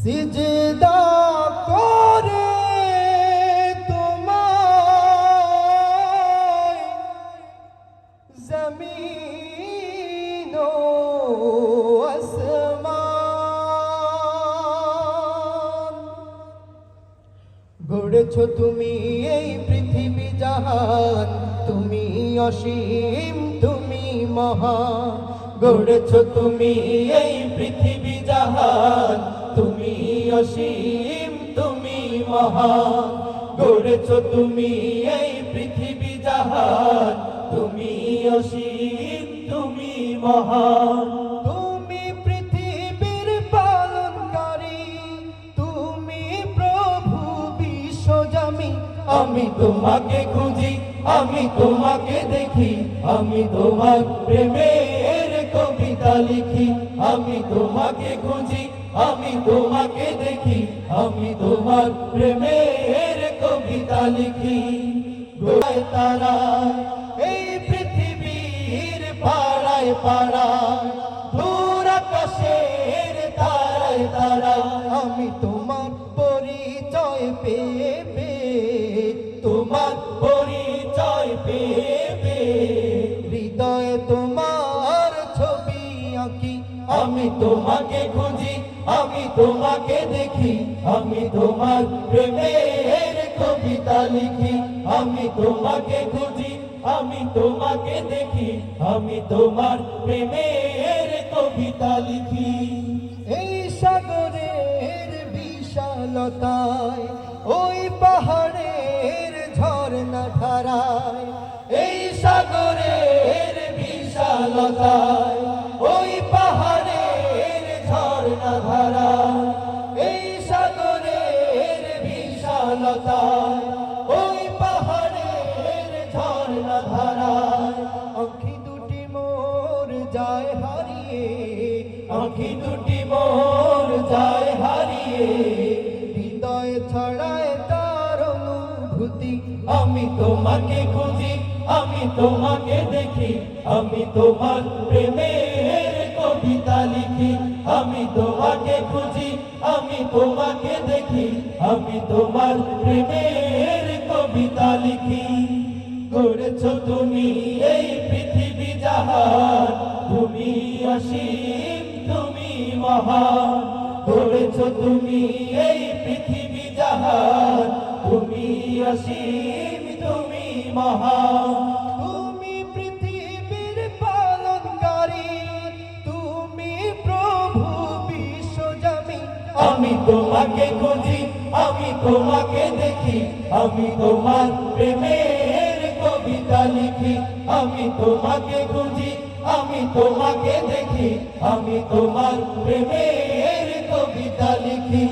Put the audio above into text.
সিজদা করে তোমায় জমিন ও আসমান। গড়েছ তুমি এই পৃথিবী জাহান, তুমি অসীম তুমি মহান। গড়েছ তুমি এই পৃথিবী জাহান, তুমি অসীম তুমি মহান। গড়েছ তুমি এই পৃথিবী জাহান, তুমি অসীম তুমি মহান। তুমি পৃথিবীর পালনকারী, তুমি প্রভু বিশ্বজামি। আমি তোমাকে খুঁজি, আমি তোমাকে দেখি, আমি তোমার প্রেমের কবিতা লিখি। আমি তোমাকে খুঁজি, আমি তোমাকে দেখি, আমি তোমার প্রেমের কবিতা লিখি। গোড়ায় তারায় এই পৃথিবীর পাড়ায় পাড়ায়, দূর আকাশের তারায় তারায়, আমি তোমার পরিচয় পেয়ে পেয়ে, তোমার পরিচয় পেয়ে পেয়ে, হৃদয়ে তোমার ছবি আঁকি। আমি তোমাকে খুঁজি, আমি তোমাকে দেখি, আমি তোমার প্রেমের কবিতা লিখি। আমি তোমাকে খুঁজি, আমি তোমাকে দেখি, আমি তোমার প্রেমের কবিতা লিখি। এই সাগরের বিশালতায়, ওই পাহাড়ের ঝর্ণা ধারায়, এই সাগরের বিশালতায়, ওই পাহাড়ের ঝর্ণা ধারায়, এই সাগরের বিশালতায়, ওই পাহাড়ের ঝর্ণা ধারায়, আঁখি দুটি মোর যায় হারিয়ে, আঁখি দুটি মোর যায় হারিয়ে, হৃদয় ছড়ায় তার অনুভূতি। আমি তোমাকে খুঁজি, আমি তোমাকে দেখি, আমি তোমার প্রেমের কবিতা লিখি। আমি তোমাকে খুঁজি, আমি তোমাকে দেখি, আমি তোমার প্রেমের কবিতা লিখি। গড়েছ তুমি এই পৃথিবী জাহান, তুমি অসীম তুমি মহান। গড়েছ তুমি এই পৃথিবী জাহান, তুমি অসীম তুমি মহান। তুমি পৃথিবীর পালনকারী, তুমি প্রভু বিশ্বজামি। আমি তোমাকে খুঁজি, আমি তোমাকে দেখি, আমি তোমার প্রেমের কবিতা লিখি। আমি তোমাকে খুঁজি, আমি তোমাকে দেখি, আমি তোমার প্রেমের কবিতা লিখি।